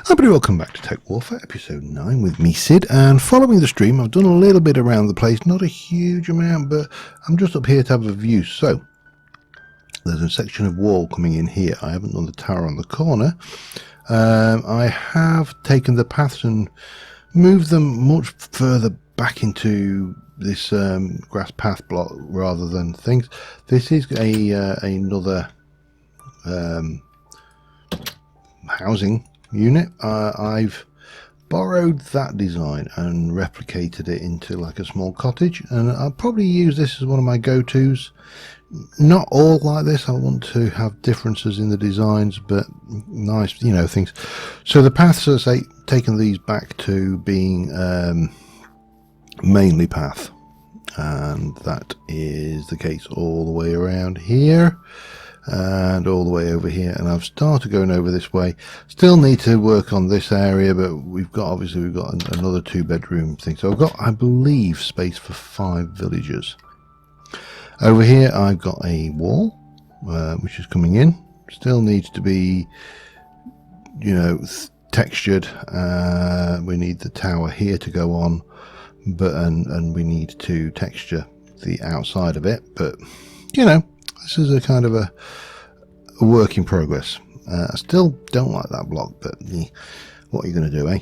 Everybody, welcome back to TekWarfare, episode 9 with me, Sid, and following the stream, I've done a little bit around the place, not a huge amount, but I'm just up here to have a view. So, there's a section of wall coming in here. I haven't done the tower on the corner. I have taken the paths and moved them much further back into this grass path block rather than things. This is another housing unit. I've borrowed that design and replicated it into like a small cottage, and I'll probably use this as one of my go-tos. Not all like this. I want to have differences in the designs, but nice, you know, things. So the paths, as I say, taken these back to being mainly path, and that is the case all the way around here and all the way over here, and I've started going over this way. Still need to work on this area, but we've got another 2-bedroom thing, so I've got, I believe, space for 5 villagers. Over here I've got a wall which is coming in. Still needs to be, you know, textured. We need the tower here to go on, but and we need to texture the outside of it, but you know, this is a kind of a work in progress. I still don't like that block, but what are you going to do, eh?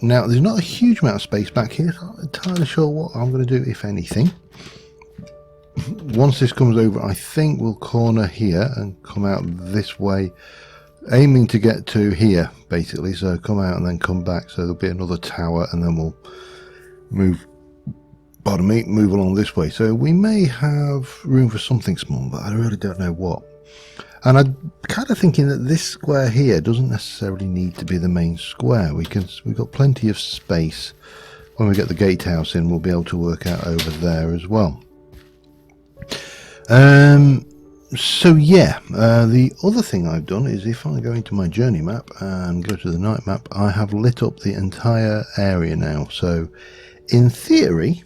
Now, there's not a huge amount of space back here, so I'm not entirely sure what I'm going to do, if anything. Once this comes over, I think we'll corner here and come out this way, aiming to get to here, basically. So come out and then come back, so there'll be another tower, and then we'll move along this way. So we may have room for something small, but I really don't know what. And I'm kind of thinking that this square here doesn't necessarily need to be the main square. We've got plenty of space. When we get the gatehouse in, we'll be able to work out over there as well. So yeah, the other thing I've done is, if I go into my journey map and go to the night map, I have lit up the entire area now. So in theory,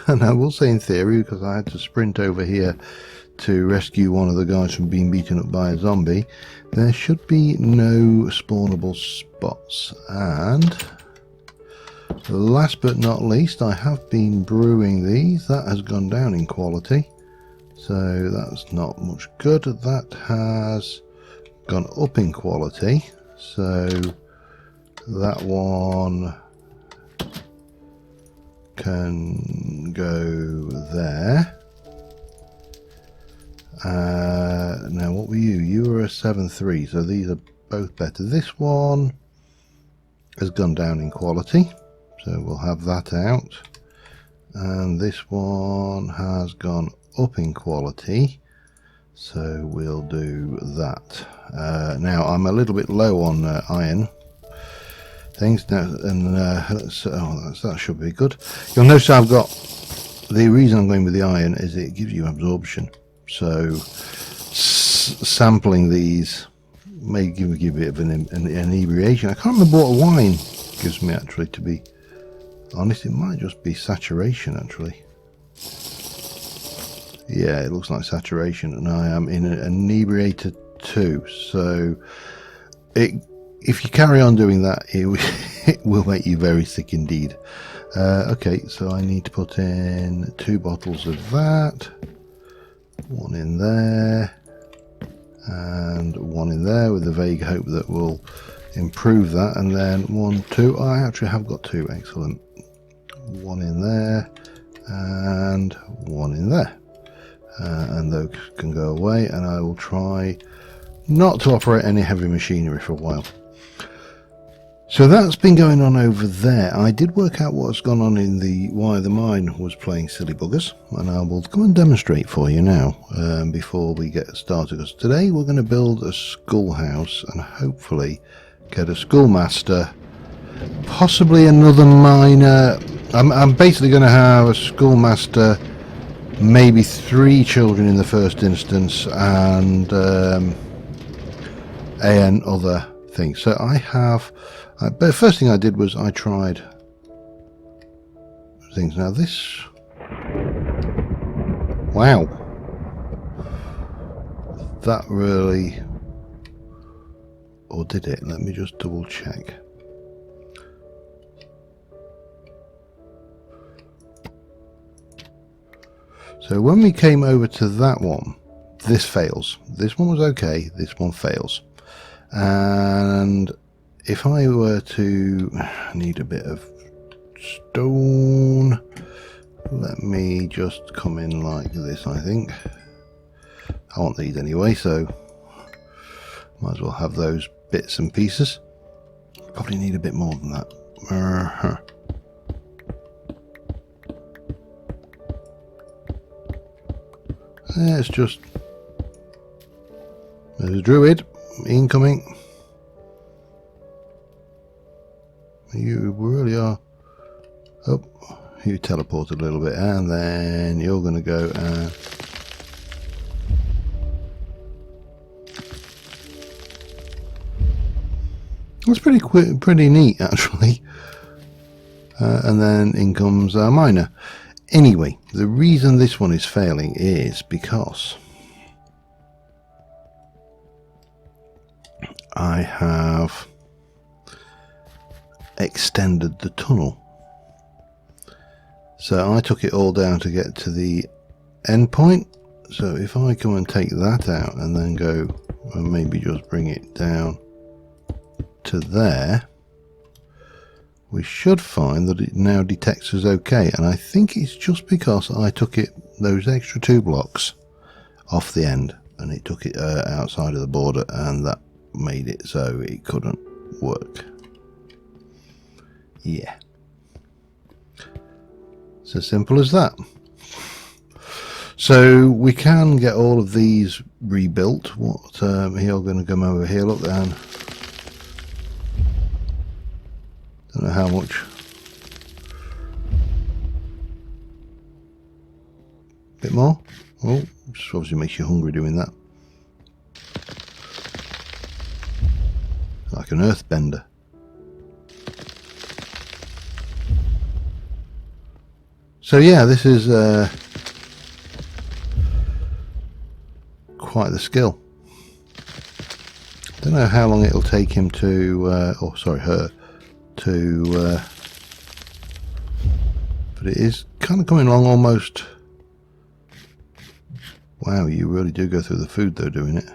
and I will say in theory because I had to sprint over here to rescue one of the guys from being beaten up by a zombie, there should be no spawnable spots. And last but not least, I have been brewing these. That has gone down in quality, so that's not much good. That has gone up in quality, so that one can go there. Now what were you? You were a 7.3, so these are both better. This one has gone down in quality, so we'll have that out, and this one has gone up in quality, so we'll do that. Now I'm a little bit low on iron things now, and that should be good. You'll notice I've got, the reason I'm going with the iron is it gives you absorption, so sampling these may give you a bit of an inebriation. I can't remember what wine gives me, actually, to be honest. It might just be saturation, actually. Yeah, it looks like saturation, and I am in an inebriator too, so if you carry on doing that, it will make you very sick indeed. Okay, so I need to put in 2 bottles of that, 1 in there and 1 in there, with the vague hope that we'll improve that, and then 1, 2, I actually have got 2, excellent. 1 in there and 1 in there, and those can go away, and I will try not to operate any heavy machinery for a while. So that's been going on over there. I did work out what's gone on in why the mine was playing silly buggers, and I will go and demonstrate for you now before we get started, because today we're going to build a schoolhouse and hopefully get a schoolmaster, possibly another miner. I'm basically going to have a schoolmaster, maybe 3 children in the first instance, and other things. So I have, but the first thing I did was I tried things. Now this, wow, that really or did it? Let me just double check. So when we came over to that one, this fails. This one was okay, this one fails. And if I were to need a bit of stone, let me just come in like this. I think I want these anyway, so might as well have those bits and pieces. Probably need a bit more than that. It's just, there's a druid incoming. You really are. Oh, you teleported a little bit, and then you're going to go and that's pretty neat actually. And then in comes our miner. Anyway, the reason this one is failing is because I have extended the tunnel. So I took it all down to get to the end point. So if I come and take that out and then go and maybe just bring it down to there, we should find that it now detects as okay, and I think it's just because I took it those extra 2 blocks off the end and it took it outside of the border, and that made it so it couldn't work. Yeah, it's as simple as that. So we can get all of these rebuilt. What you're going to come over here, look down. Don't know how much. Bit more. Oh, just obviously makes you hungry doing that. Like an earthbender. So yeah, this is quite the skill. Don't know how long it'll take him to, oh sorry, her. But it is kind of coming along almost. Wow, you really do go through the food though doing it.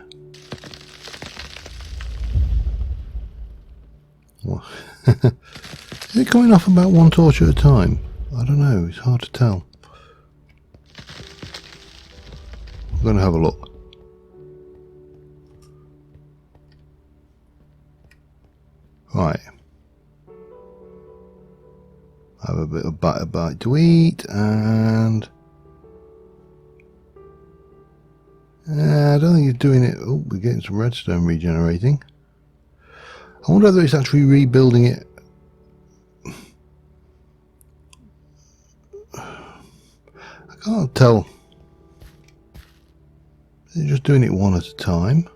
Well, is it coming off about 1 torch at a time? I don't know, it's hard to tell. I'm going to have a look. Right. Have a bit of bite to eat, and I don't think he's doing it. Oh, we're getting some redstone regenerating. I wonder whether it's actually rebuilding it. I can't tell. Is it just doing it one at a time?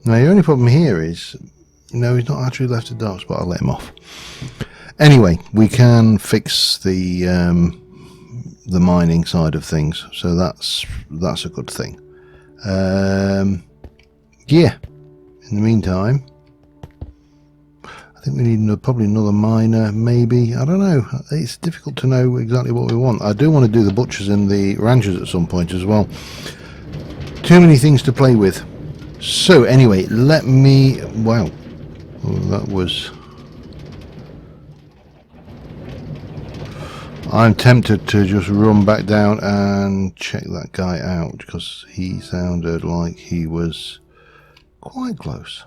Now, the only problem here is, no, he's not actually left a dark spot. I'll let him off. Anyway, we can fix the mining side of things, so that's a good thing. Yeah. In the meantime, I think we need probably another miner, maybe. I don't know. It's difficult to know exactly what we want. I do want to do the butchers and the ranchers at some point as well. Too many things to play with. So anyway, let me. Wow. Oh, that was. I'm tempted to just run back down and check that guy out because he sounded like he was quite close.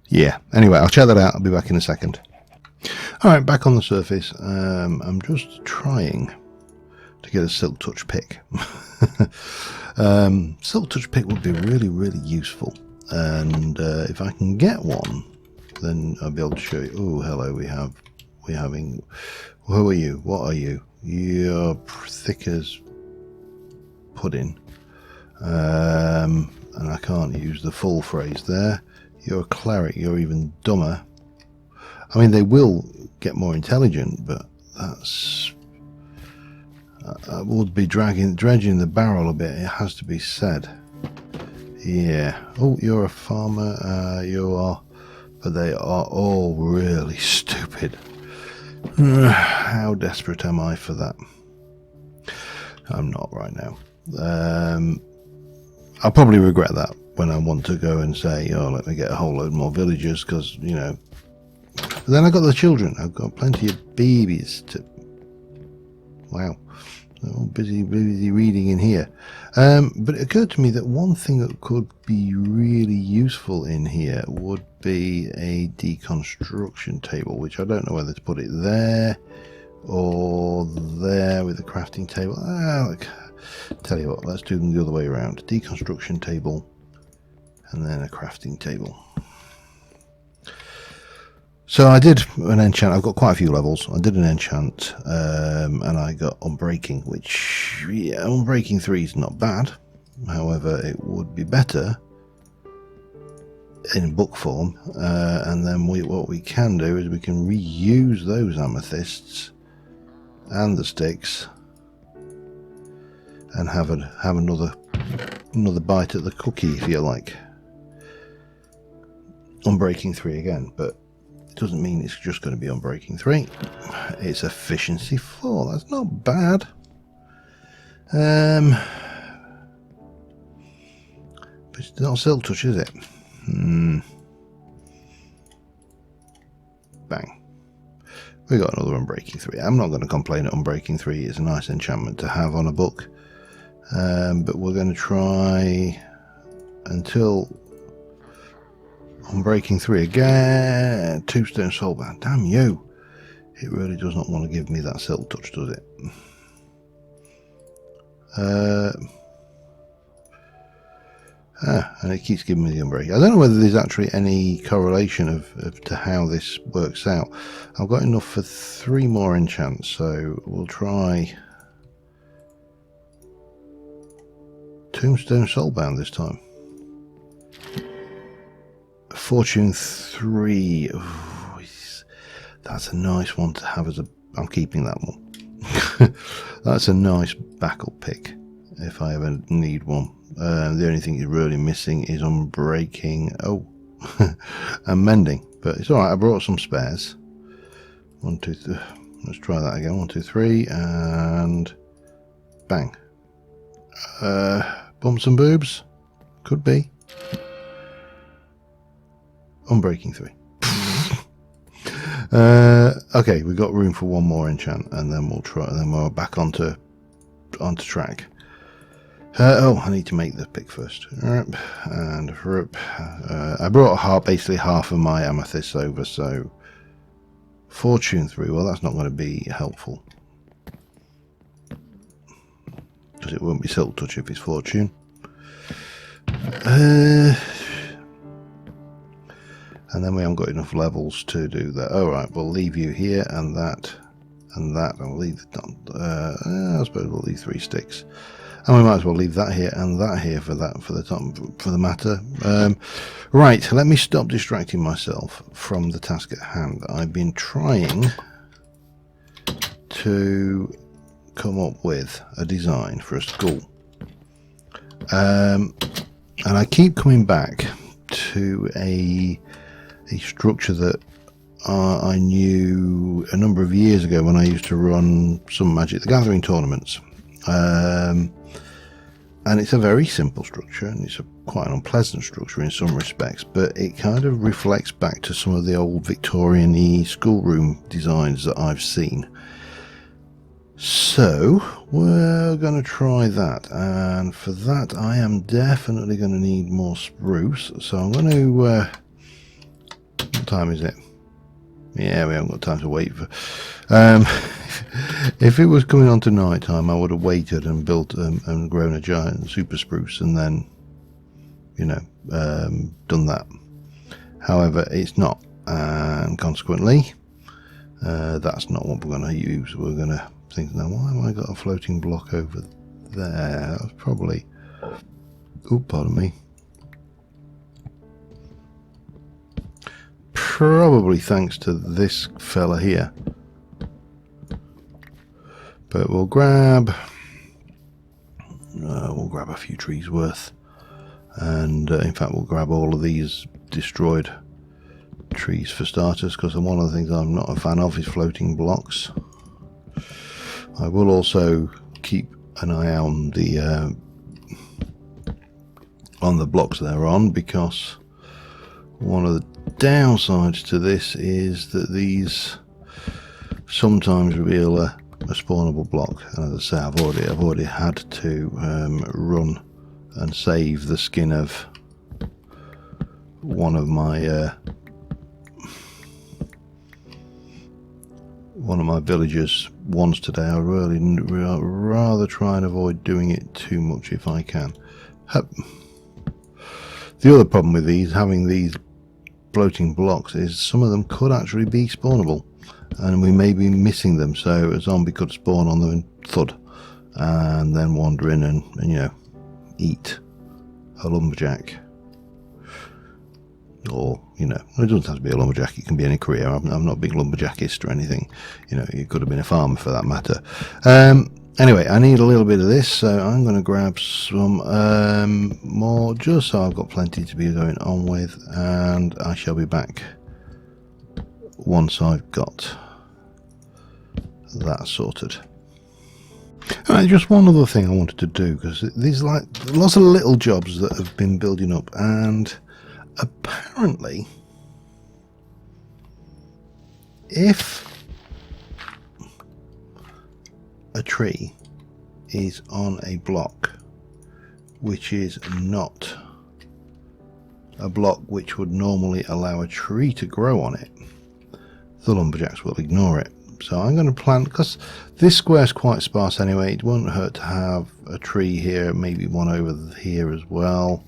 Yeah, anyway, I'll check that out. I'll be back in a second. Alright, back on the surface. I'm just trying to get a silk touch pick. Silk touch pick would be really, really useful. And if I can get one, then I'll be able to show you. Oh, hello, we're having. Who are you? What are you? You're thick as pudding. And I can't use the full phrase there. You're a cleric, you're even dumber. I mean, they will get more intelligent, but that's... I would be dredging the barrel a bit, it has to be said. Yeah. Oh, you're a farmer, you are... But they are all really stupid. How desperate am I for that? I'm not right now. I'll probably regret that when I want to go and say, oh, let me get a whole load more villagers, because, you know... But then I got the children. I've got plenty of babies to... Wow. They're all busy reading in here. But it occurred to me that one thing that could be really useful in here would be a deconstruction table, which I don't know whether to put it there or there with the crafting table. Tell you what, let's do them the other way around. Deconstruction table and then a crafting table. So I did an enchant. I've got quite a few levels. I did an enchant and I got Unbreaking, which, yeah, Unbreaking 3 is not bad. However, it would be better in book form. And then what we can do is we can reuse those amethysts and the sticks and have another bite at the cookie, if you like. Unbreaking 3 again, but it doesn't mean it's just going to be Unbreaking 3. It's efficiency 4. That's not bad. But it's not Silk Touch, is it? Bang. We got another Unbreaking 3. I'm not going to complain at Unbreaking 3. It's a nice enchantment to have on a book. But we're going to try until Unbreaking 3 again. Tombstone Soulbound. Damn you. It really does not want to give me that Silk Touch, does it? And it keeps giving me the Unbreaking. I don't know whether there's actually any correlation of to how this works out. I've got enough for 3 more enchants, so we'll try Tombstone Soulbound this time. Fortune 3. Ooh, that's a nice one to have as a... I'm keeping that one. That's a nice backup pick if I ever need one. The only thing you're really missing is Unbreaking. Oh, and Mending. But it's alright, I brought some spares. 1, 2, 3. Let's try that again. 1, 2, 3, and bang. Bumps and boobs? Could be. Unbreaking 3. Okay, we've got room for 1 more enchant, and then we'll try. And then we're back onto track. Oh, I need to make the pick first. And I brought basically half of my amethyst over, so Fortune 3. Well, that's not going to be helpful because it won't be Silk Touch if it's Fortune. And then we haven't got enough levels to do that. All right, we'll leave you here and that and that. I'll leave. I suppose we'll leave 3 sticks, and we might as well leave that here and that here for the matter. Right, let me stop distracting myself from the task at hand. I've been trying to come up with a design for a school, and I keep coming back to a structure that I knew a number of years ago when I used to run some Magic the Gathering tournaments. And it's a very simple structure, and it's quite an unpleasant structure in some respects, but it kind of reflects back to some of the old Victorian-y schoolroom designs that I've seen. So we're going to try that, and for that I am definitely going to need more spruce. So I'm going to what time is it? Yeah, we haven't got time to wait for... if it was coming on to night time, I would have waited and built and grown a giant super spruce and then, you know, done that. However, it's not, and consequently that's not what we're going to use. We're going to think, now why have I got a floating block over there? That's probably... Oh, pardon me. probably thanks to this fella here. But we'll grab a few trees worth, and in fact we'll grab all of these destroyed trees for starters, because one of the things I'm not a fan of is floating blocks. I will also keep an eye on the blocks they're on, because one of the downsides to this is that these sometimes reveal a spawnable block. And as I say, I've already had to run and save the skin of one of my villagers once today. I really rather try and avoid doing it too much if I can. The other problem with having these floating blocks is some of them could actually be spawnable, and we may be missing them, so a zombie could spawn on them and thud, and then wander in and you know, eat a lumberjack. Or, you know, it doesn't have to be a lumberjack, it can be any career. I'm not a big lumberjackist or anything, you know, you could have been a farmer for that matter. Anyway, I need a little bit of this, so I'm going to grab some more, just so I've got plenty to be going on with, and I shall be back once I've got that sorted. Alright, just one other thing I wanted to do, because these like lots of little jobs that have been building up, and apparently if a tree is on a block which is not a block which would normally allow a tree to grow on it, the lumberjacks will ignore it. So I'm going to plant, because this square is quite sparse anyway, it won't hurt to have a tree here, maybe one over here as well,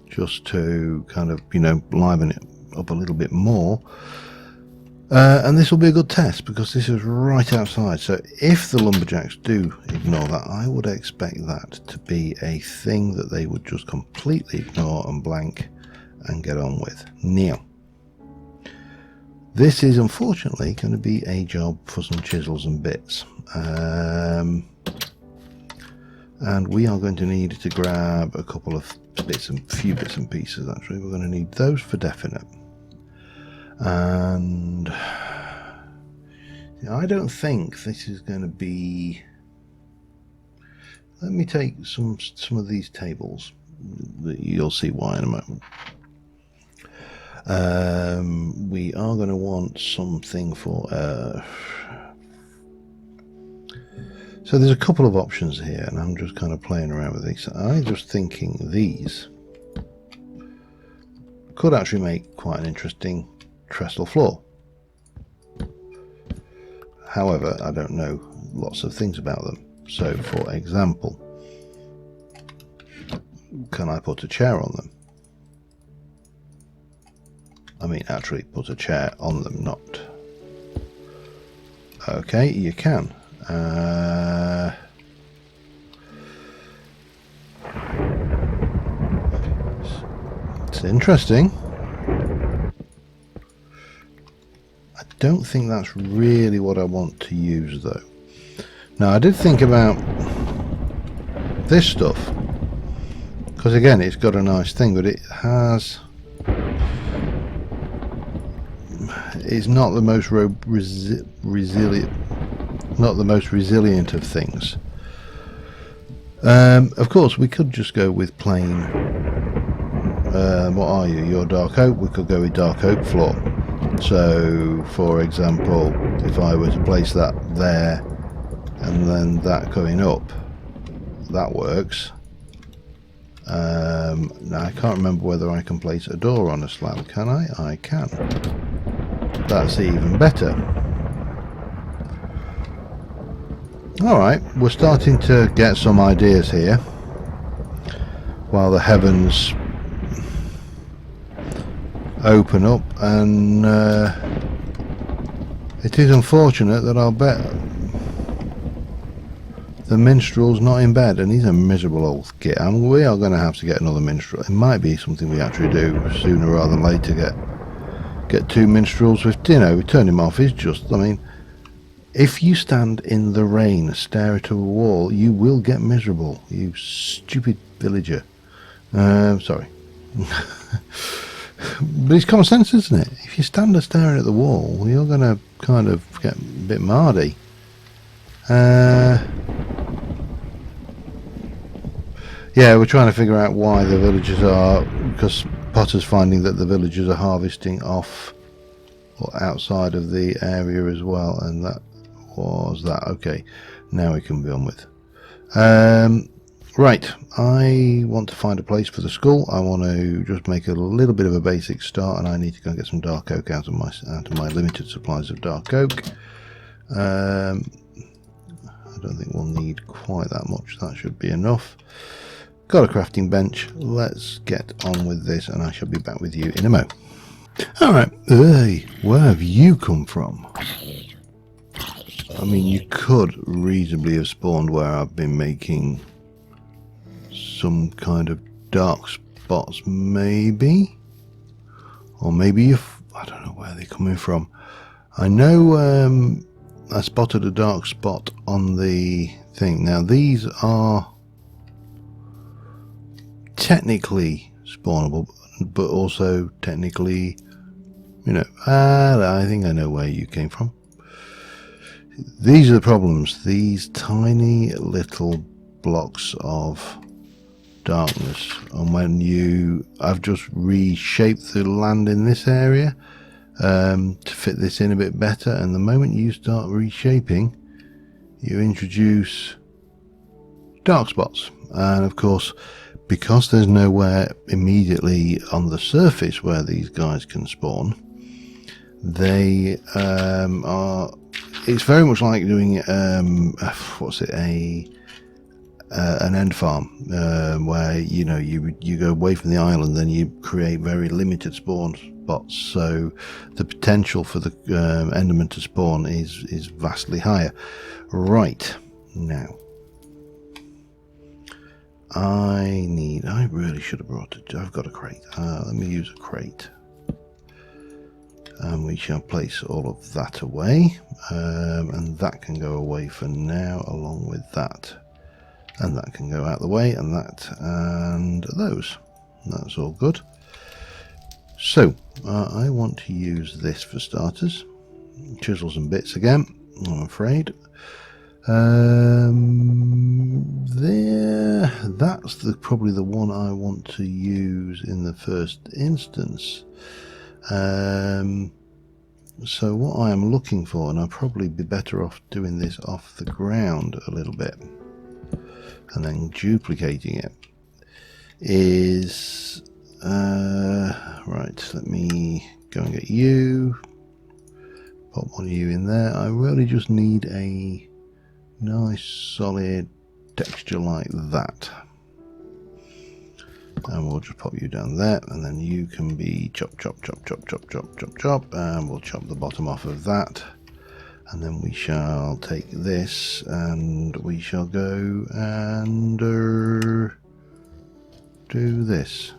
just to kind of, you know, liven it up a little bit more. And this will be a good test, because this is right outside, so if the lumberjacks do ignore that, I would expect that to be a thing that they would just completely ignore and blank and get on with. Now, this is unfortunately going to be a job for some chisels and bits, and we are going to need to grab a couple of few bits and pieces. Actually, we're going to need those for definite. And I don't think this is going to be. Let me take some of these tables. You'll see why in a moment. We are going to want something for. So there's a couple of options here, and I'm just kind of playing around with these. I'm just thinking these could actually make quite an interesting trestle floor. However, I don't know lots of things about them. So, for example, can I put a chair on them? I mean, actually put a chair on them, not. Okay, you can. It's interesting. I don't think that's really what I want to use, though. Now, I did think about this stuff, because again, it's got a nice thing, but it has. It's not the most resilient of things. Of course, we could just go with plain. What are you? You're dark oak. We could go with dark oak floor. So, for example, if I were to place that there, and then that going up, that works. Now I can't remember whether I can place a door on a slab. Can I? I can. That's even better. Alright, we're starting to get some ideas here, while the heavens open up, and it is unfortunate that I'll bet the minstrel's not in bed, and he's a miserable old git, and we are going to have to get another minstrel. It might be something we actually do sooner rather than later, get 2 minstrels with, you know, turn him off is just, I mean, if you stand in the rain, stare at a wall, you will get miserable, you stupid villager. Sorry. But it's common sense, isn't it? If you stand there staring at the wall, you're going to kind of get a bit mardy. Yeah, we're trying to figure out why the villagers are, because Potter's finding that the villagers are harvesting off or outside of the area as well, and that was that. Okay, now we can be on with. Right, I want to find a place for the school. I want to just make a little bit of a basic start, and I need to go and get some dark oak out of my limited supplies of dark oak. I don't think we'll need quite that much. That should be enough. Got a crafting bench. Let's get on with this, and I shall be back with you in a mo. Alright, hey, where have you come from? I mean, you could reasonably have spawned where I've been making some kind of dark spots, maybe? Or maybe if I don't know where they're coming from. I know I spotted a dark spot on the thing. Now, these are technically spawnable, but also technically, you know, I think I know where you came from. These are the problems. These tiny little blocks of darkness, and when I've just reshaped the land in this area to fit this in a bit better, and the moment you start reshaping, you introduce dark spots, and of course, because there's nowhere immediately on the surface where these guys can spawn, they are. It's very much like doing what's it, an end farm, where you know you go away from the island, then you create very limited spawn spots, so the potential for the Enderman to spawn is vastly higher. Right, now I really should have brought it. I've got a crate. Let me use a crate. And we shall place all of that away, and that can go away for now, along with that, and that can go out the way, and that, and those. That's all good. So I want to use this for starters. Chisels and bits again, I'm afraid. There, that's probably the one I want to use in the first instance. So what I am looking for, and I'll probably be better off doing this off the ground a little bit and then duplicating it, is right, let me go and get you, pop one of you in there. I really just need a nice solid texture like that, and we'll just pop you down there, and then you can be chop chop chop chop chop chop chop chop, and we'll chop the bottom off of that, and then we shall take this and we shall go and do this.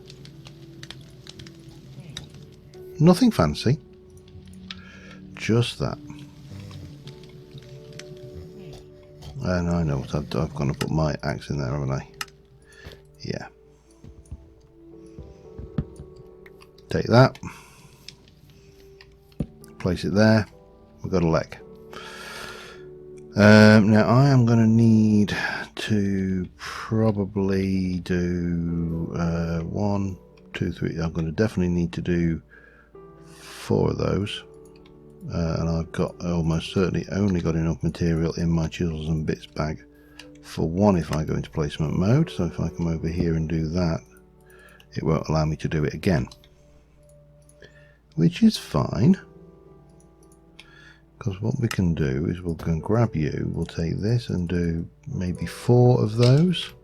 Nothing fancy, just that. And I know what I've done. I've gone to put my axe in there, haven't I? Yeah. Take that, place it there. We've got a leg. Now I am going to need to probably do 1, 2, 3. I'm going to definitely need to do 4 of those, and I've got almost certainly only got enough material in my chisels and bits bag for 1 if I go into placement mode. So if I come over here and do that, it won't allow me to do it again, which is fine, because what we can do is we'll go and grab you. We'll take this and do maybe 4 of those.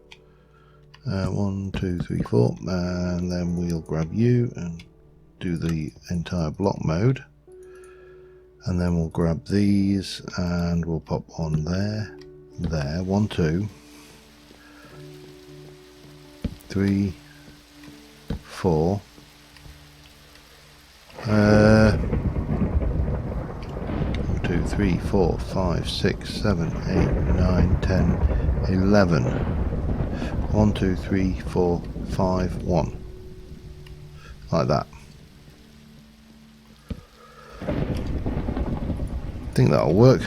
1, 2, 3, 4, and then we'll grab you and do the entire block mode, and then we'll grab these and we'll pop on there, 1, 2, 3, 4. 3, 4, 5, 6, 7, 8, 9, 10, 11. 1, 2, 3, 4, 5, 1. Like that. Think that'll work.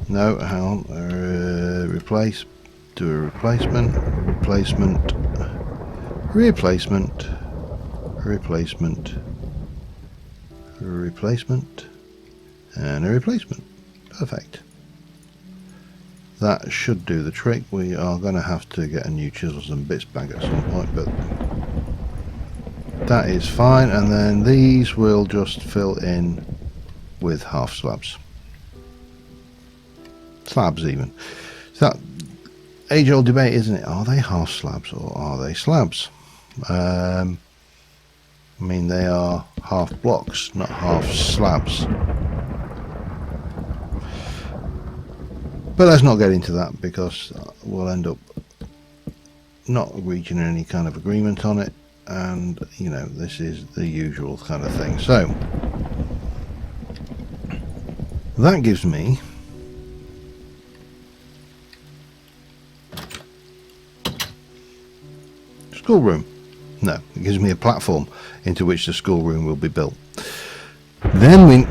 No, hang on. Replace. Do a replacement. Replacement. Replacement. Replacement. Replacement. And a replacement. Perfect. That should do the trick. We are going to have to get a new chisels and bits bag at some point, but that is fine. And then these will just fill in with half slabs. Slabs even. It's that age-old debate, isn't it? Are they half slabs or are they slabs? I mean, they are half blocks, not half slabs. But let's not get into that because we'll end up not reaching any kind of agreement on it, and you know, this is the usual kind of thing. So that gives me schoolroom. No, it gives me a platform into which the schoolroom will be built. Then we...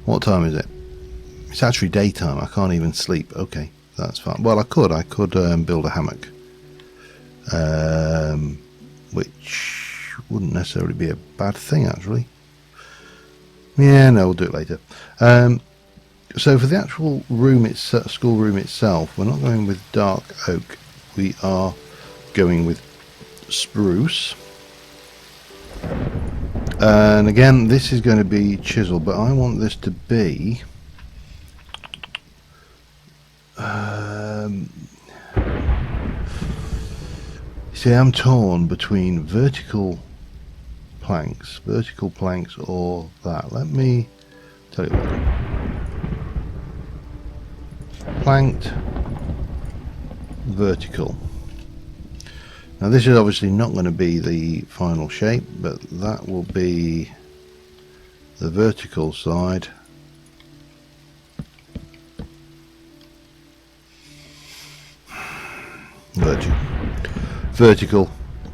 What time is it? It's actually daytime. I can't even sleep. Okay, that's fine. Well, I could build a hammock, which wouldn't necessarily be a bad thing, actually. Yeah, no, we'll do it later. So for the actual room, schoolroom itself, we're not going with dark oak. We are going with spruce. And again, this is going to be chisel, but I want this to be see, I'm torn between vertical planks or that. Let me tell you what. Planked, vertical. Now this is obviously not going to be the final shape, but that will be the vertical side. Vertical,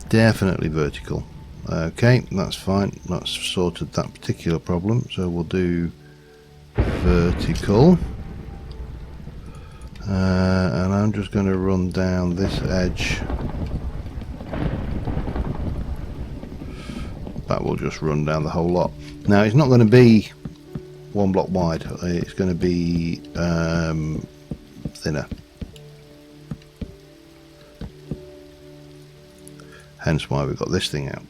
definitely vertical. Okay, that's fine. That's sorted that particular problem. So we'll do vertical. And I'm just going to run down this edge. That will just run down the whole lot. Now it's not going to be one block wide, it's going to be thinner. Hence why we've got this thing out.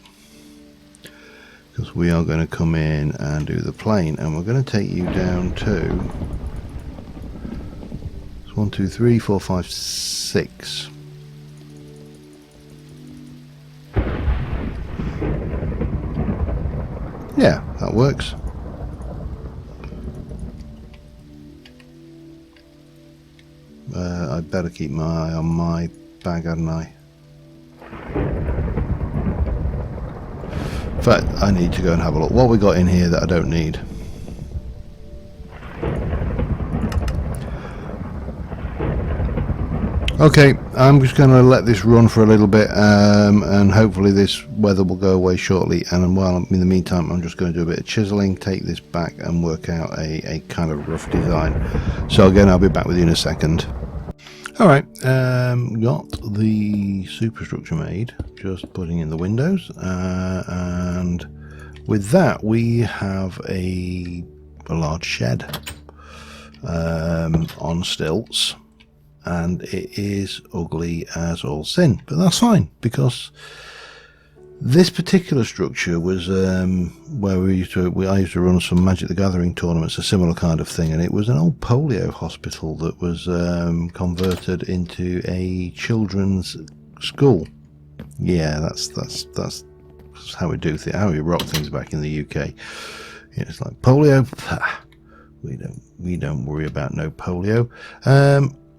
Because we are going to come in and do the plane, and we're going to take you down to 1, 2, 3, 4, 5, 6. Yeah, that works. I'd better keep my eye on my bag, hadn't I? In fact, I need to go and have a look. What we got in here that I don't need? Okay, I'm just going to let this run for a little bit, and hopefully this weather will go away shortly. And while in the meantime, I'm just going to do a bit of chiseling, take this back and work out a kind of rough design. So again, I'll be back with you in a second. Alright, got the superstructure made, just putting in the windows, and with that we have a large shed on stilts. And it is ugly as all sin, but that's fine, because this particular structure was where I used to run some Magic the Gathering tournaments, a similar kind of thing, and it was an old polio hospital that was converted into a children's school. Yeah, that's how we do things, how we rock things back in the UK. Yeah, it's like polio. We don't worry about no polio.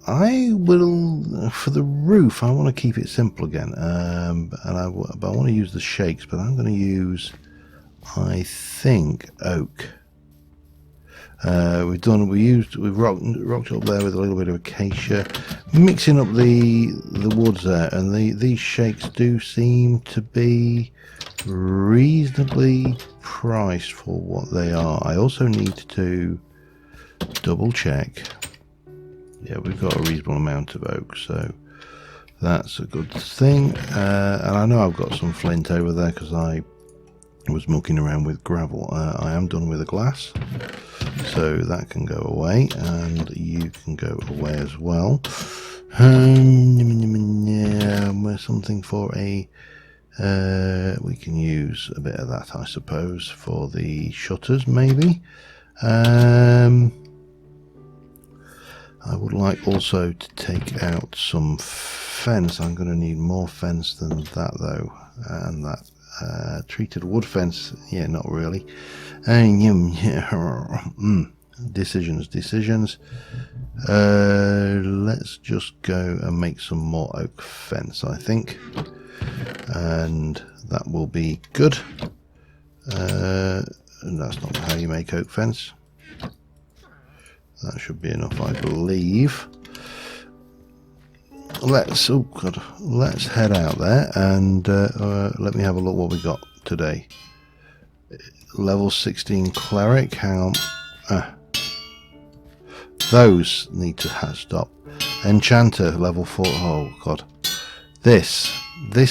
I will, for the roof, I want to keep it simple again, but I want to use the shakes, but I'm going to use, I think, oak. We've rocked up there with a little bit of acacia, mixing up the woods there, and these shakes do seem to be reasonably priced for what they are. I also need to double check. Yeah, we've got a reasonable amount of oak, so that's a good thing. And I know I've got some flint over there because I was mucking around with gravel. I am done with the glass, so that can go away, and you can go away as well. Something for a we can use a bit of that, I suppose, for the shutters maybe. I would like also to take out some fence. I'm going to need more fence than that though, and that treated wood fence, yeah, not really. Decisions. Let's just go and make some more oak fence, I think, and that will be good. And that's not how you make oak fence. That should be enough, I believe. Let's head out there and let me have a look what we got today. Level 16 cleric. Hang on. Those need to stop. Enchanter level 4. Oh god, this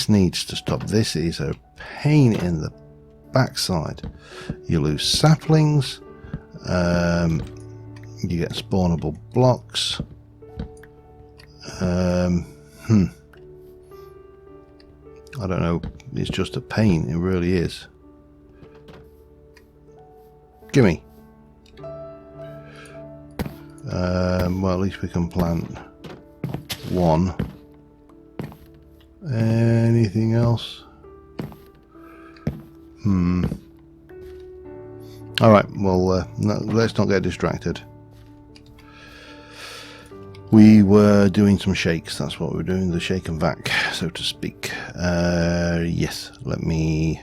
needs to stop. This is a pain in the backside. You lose saplings. You get spawnable blocks. I don't know, it's just a pain, it really is. Gimme. Well, at least we can plant one. Anything else? Alright, well, let's not get distracted. We were doing some shakes, that's what we were doing, the shake and vac, so to speak. Yes, let me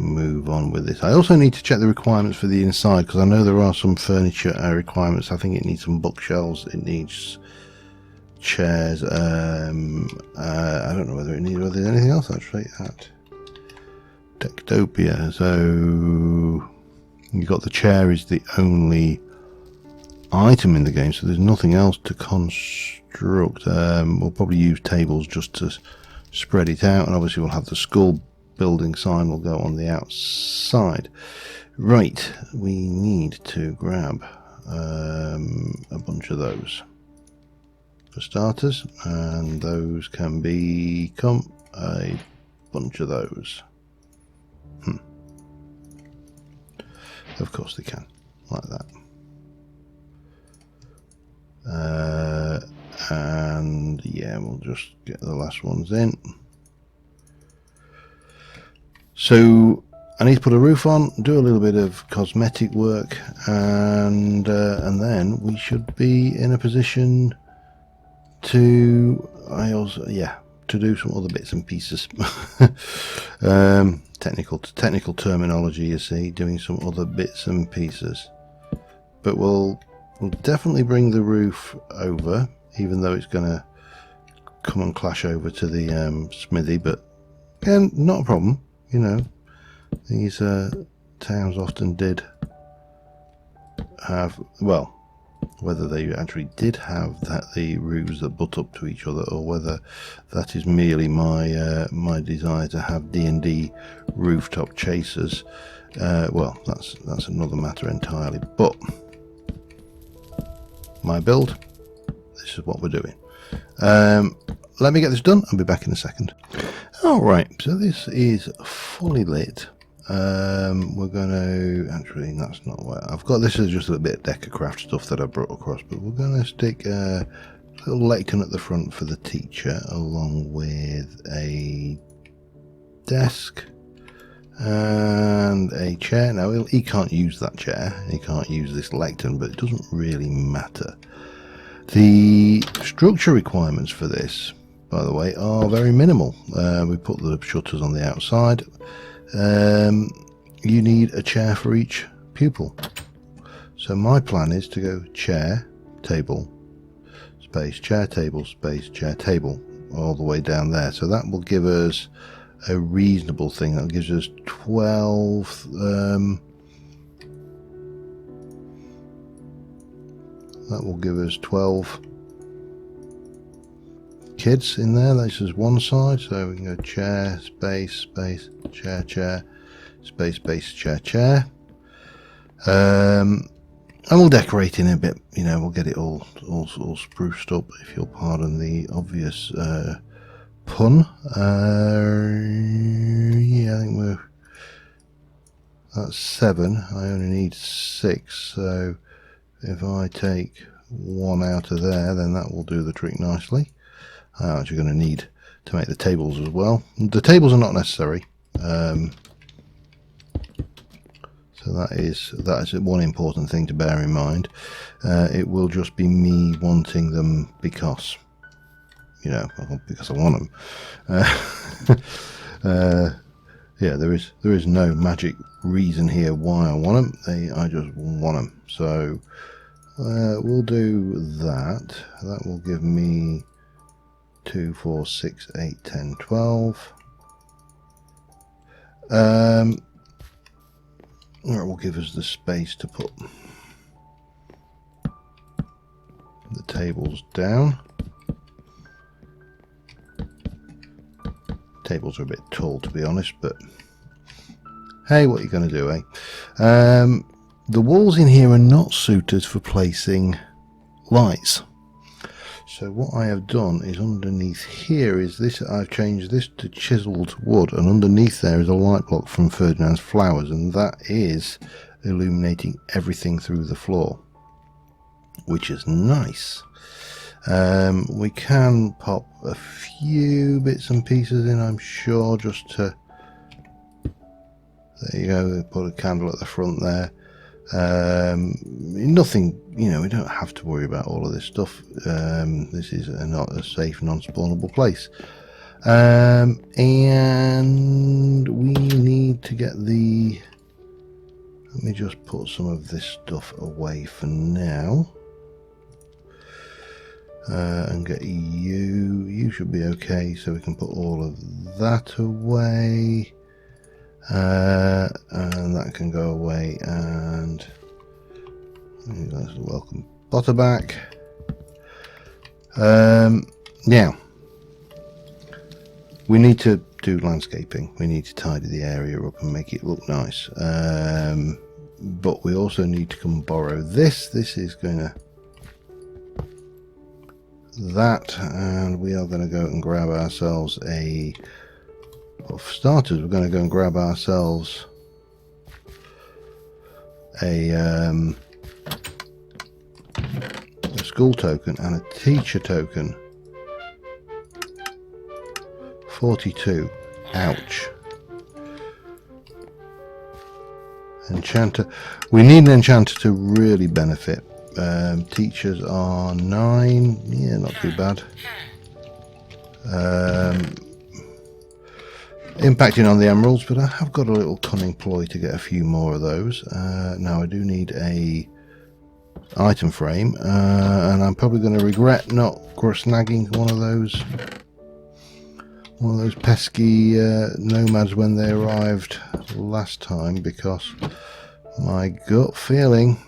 move on with this. I also need to check the requirements for the inside, because I know there are some furniture requirements. I think it needs some bookshelves, it needs chairs. I don't know whether there's anything else actually at Tektopia. So you got the chair is the only item in the game, so there's nothing else to construct. We'll probably use tables just to spread it out, and obviously we'll have the school building sign will go on the outside. Right, we need to grab a bunch of those for starters, and those can become a bunch of those. Of course they can, like that. And yeah, we'll just get the last ones in. So I need to put a roof on, do a little bit of cosmetic work, and then we should be in a position to to do some other bits and pieces. Technical terminology, you see, doing some other bits and pieces. But we'll definitely bring the roof over, even though it's going to come and clash over to the smithy. But again, not a problem. You know, these towns often did have, well, whether they actually did have the roofs that butt up to each other, or whether that is merely my my desire to have D&D rooftop chasers. Well, that's another matter entirely. But my build, this is what we're doing. Let me get this done. I'll be back in a second. Alright, so this is fully lit. We're going to, actually that's not what I've got. This is just a bit of Decacraft stuff that I brought across, but we're going to stick a little lectern at the front for the teacher, along with a desk and a chair. Now he can't use that chair, he can't use this lectern, but it doesn't really matter. The structure requirements for this, by the way, are very minimal. We put the shutters on the outside. You need a chair for each pupil. So my plan is to go chair, table, space, chair, table, space, chair, table, all the way down there. So that will give us a reasonable thing. That gives us 12. That will give us 12 kids in there. This is one side, so we can go chair, space, space, chair, chair, space, space, chair, chair. And we'll decorate in a bit, you know, we'll get it all spruced up, if you'll pardon the obvious pun. Yeah, I think that's 7. I only need 6, so if I take 1 out of there, then that will do the trick nicely. I'm actually going to need to make the tables as well. The tables are not necessary, so that is one important thing to bear in mind. It will just be me wanting them because, you know, because I want them. Yeah, there is no magic reason here why I want them. I just want them. So we'll do that. That will give me 2, 4, 6, 8, 10, 12. That will give us the space to put the tables down. Tables are a bit tall, to be honest, but hey, what are you going to do, eh? The walls in here are not suited for placing lights. So what I have done is underneath here is this, I've changed this to chiseled wood, and underneath there is a light block from Ferdinand's Flowers, and that is illuminating everything through the floor, which is nice. We can pop a few bits and pieces in, I'm sure, just to, there you go, put a candle at the front there. Nothing, you know, we don't have to worry about all of this stuff. This is not a safe, non-spawnable place. And we need to get the, let me just put some of this stuff away for now. And get you should be okay, so we can put all of that away. And that can go away, and that's a welcome potter back. Now we need to do landscaping. We need to tidy the area up and make it look nice, but we also need to come and borrow this. This is going to that, and we are going to go and grab ourselves a, well, for starters, we're going to go and grab ourselves a school token and a teacher token. 42. Ouch. Enchanter. We need an enchanter to really benefit. Teachers are 9. Yeah, not too bad. Impacting on the emeralds, but I have got a little cunning ploy to get a few more of those. Now I do need a item frame, and I'm probably going to regret not snagging one of those pesky nomads when they arrived last time, because my gut feeling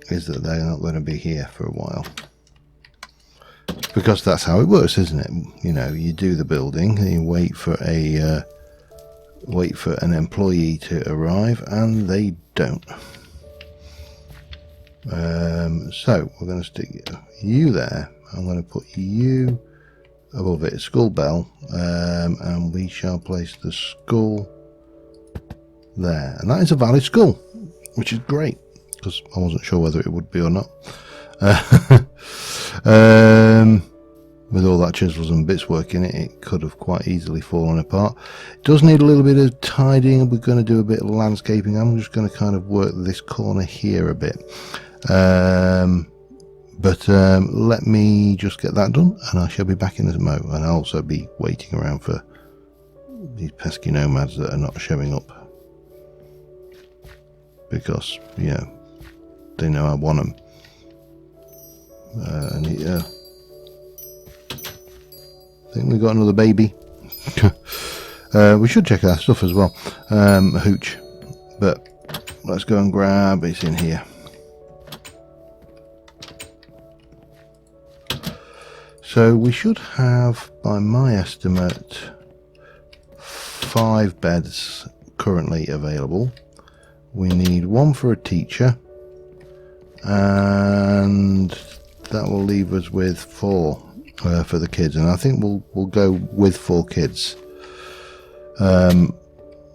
is that they're not going to be here for a while. Because that's how it works, isn't it? You know, you do the building, and you wait for an employee to arrive, and they don't. So we're going to stick you there. I'm going to put you above it, skull bell, and we shall place the skull there. And that is a valid skull, which is great, because I wasn't sure whether it would be or not. With all that chisels and bits work in it, it could have quite easily fallen apart. It does need a little bit of tidying. We're going to do a bit of landscaping. I'm just going to kind of work this corner here a bit. But let me just get that done, and I shall be back in a mo. And I'll also be waiting around for these pesky nomads that are not showing up. because, you know, they know I want them. I think we got another baby. We should check our stuff as well. Hooch. But let's go and grab, it's in here. So we should have, by my estimate, 5 beds currently available. We need 1 for a teacher, and that will leave us with 4 for the kids. And I think we'll go with 4 kids.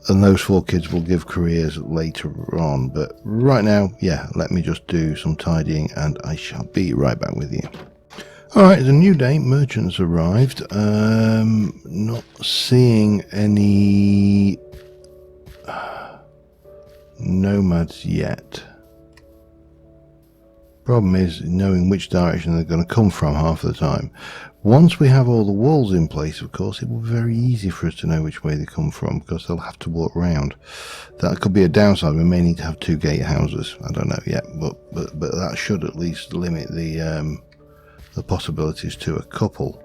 And those 4 kids will give careers later on. But right now, yeah, let me just do some tidying and I shall be right back with you. Alright, it's a new day. Merchants arrived. Not seeing any nomads yet. Problem is knowing which direction they're going to come from half the time. Once we have all the walls in place, of course, it will be very easy for us to know which way they come from, because they'll have to walk round. That could be a downside. We may need to have 2 gatehouses. I don't know yet, but that should at least limit the possibilities to a couple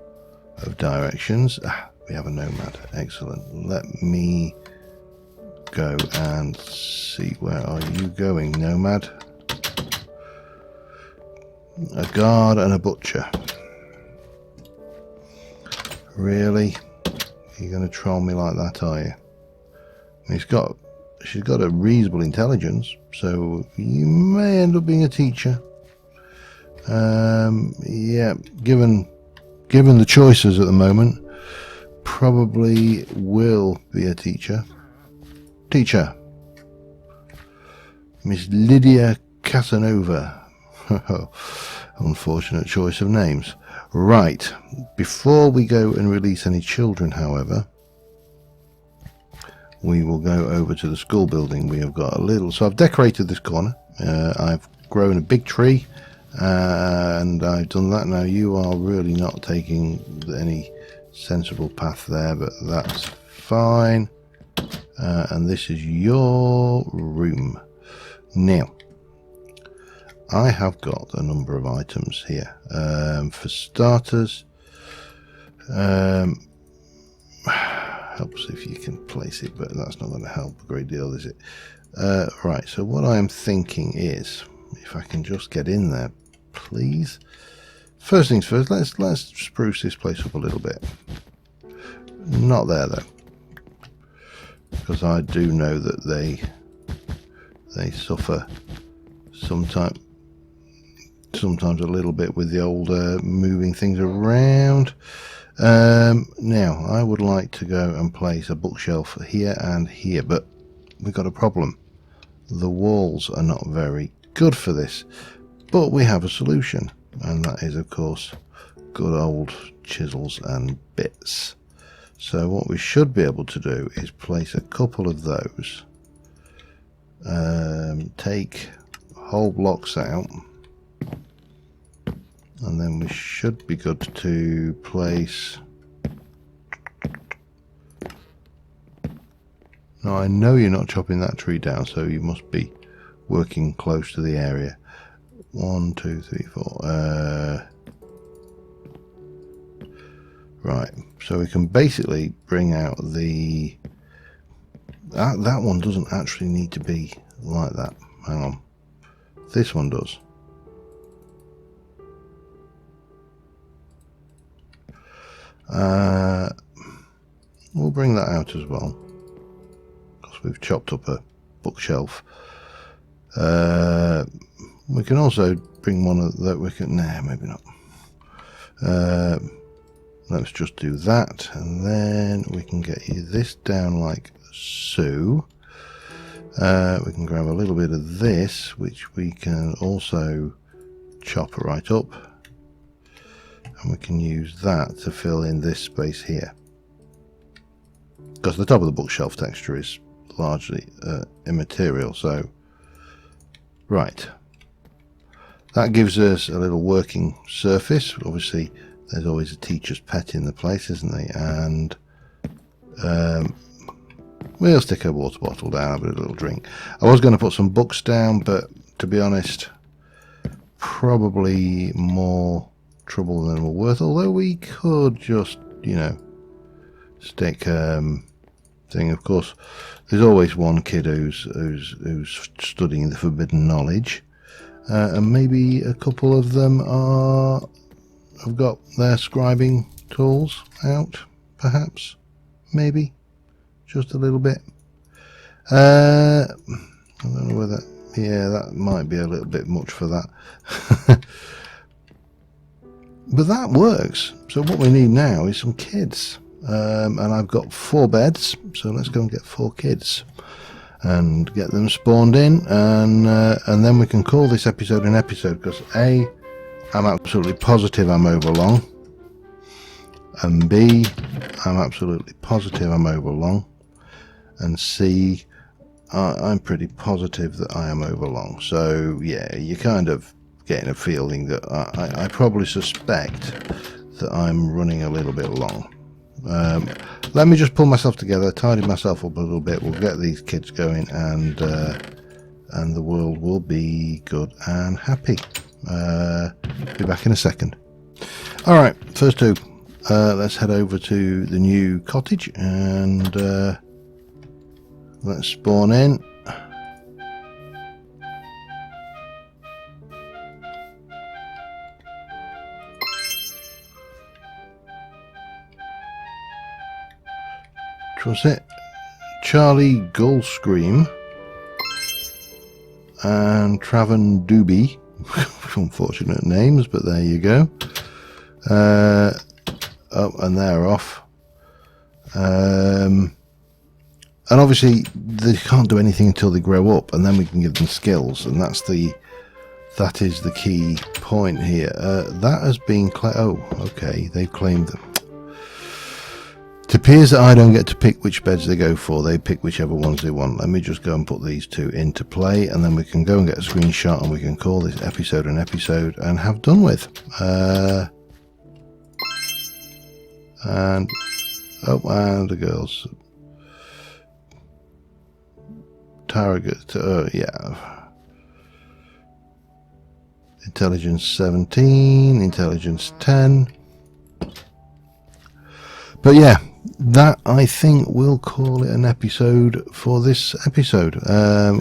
of directions. We have a nomad. Excellent. Let me go and see, where are you going, nomad? A guard and a butcher. Really? You're going to troll me like that, are you? She's got a reasonable intelligence, so you may end up being a teacher. Yeah, given the choices at the moment, probably will be a teacher. Teacher, Miss Lydia Casanova. Unfortunate choice of names. Right, before we go and release any children, however, we will go over to the school building. We have got a little, so I've decorated this corner. I've grown a big tree, and I've done that. Now you are really not taking any sensible path there, but that's fine. And this is your room. Now, I have got a number of items here. For starters, helps if you can place it, but that's not going to help a great deal, is it? Right, so what I am thinking is, if I can just get in there, please. First things first, let's spruce this place up a little bit. Not there though, because I do know that they suffer sometimes a little bit with the old moving things around. Now I would like to go and place a bookshelf here and here, but we've got a problem. The walls are not very good for this, but we have a solution, and that is, of course, good old chisels and bits. So what we should be able to do is place a couple of those, take whole blocks out, and then we should be good to place. Now I know you're not chopping that tree down, so you must be working close to the area. 1, 2, 3, 4. Right, so we can basically bring out the that one doesn't actually need to be like that. Hang on, this one does. We'll bring that out as well, because we've chopped up a bookshelf. We can also bring one of that. We can, nah, maybe not. Let's just do that, and then we can get you this down like so. We can grab a little bit of this, which we can also chop right up, and we can use that to fill in this space here, because the top of the bookshelf texture is largely immaterial. So right, that gives us a little working surface. Obviously there's always a teacher's pet in the place, isn't there? And we'll stick a water bottle down, have a little drink. I was going to put some books down, but to be honest, probably more trouble than we're worth. Although we could just, you know, stick thing. Of course, there's always one kid who's studying the forbidden knowledge, and maybe a couple of them have got their scribing tools out, perhaps, maybe, just a little bit. I don't know whether, yeah, that might be a little bit much for that. But that works. So what we need now is some kids. And I've got 4 beds, so let's go and get 4 kids and get them spawned in, and then we can call this episode an episode, because A, I'm absolutely positive I'm over long, and B, I'm absolutely positive I'm over long, and C, I'm pretty positive that I am over long. So yeah, you're kind of getting a feeling that I probably suspect that I'm running a little bit long. Let me just pull myself together, tidy myself up a little bit. We'll get these kids going, and the world will be good and happy. Be back in a second. All right, first 2. Let's head over to the new cottage and let's spawn in. Was it Charlie Gullscream and Travan Doobie? Unfortunate names, but there you go. Oh, and they're off. And obviously they can't do anything until they grow up, and then we can give them skills, and that is the key point here. That has been oh, okay, they've claimed them. It appears that I don't get to pick which beds they go for. They pick whichever ones they want. Let me just go and put these 2 into play, and then we can go and get a screenshot, and we can call this episode an episode and have done with. And the girls. Yeah. Intelligence 17, intelligence 10. But yeah, that, I think, we'll call it an episode for this episode.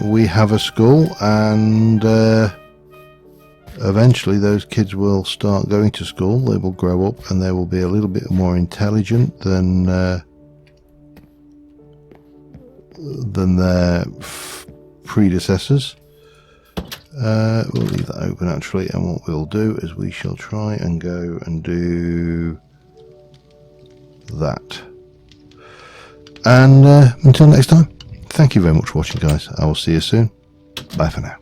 We have a school, and eventually those kids will start going to school. They will grow up, and they will be a little bit more intelligent than their predecessors. We'll leave that open, actually, and what we'll do is we shall try and go and do that. And until next time, thank you very much for watching, guys. I will see you soon. Bye for now.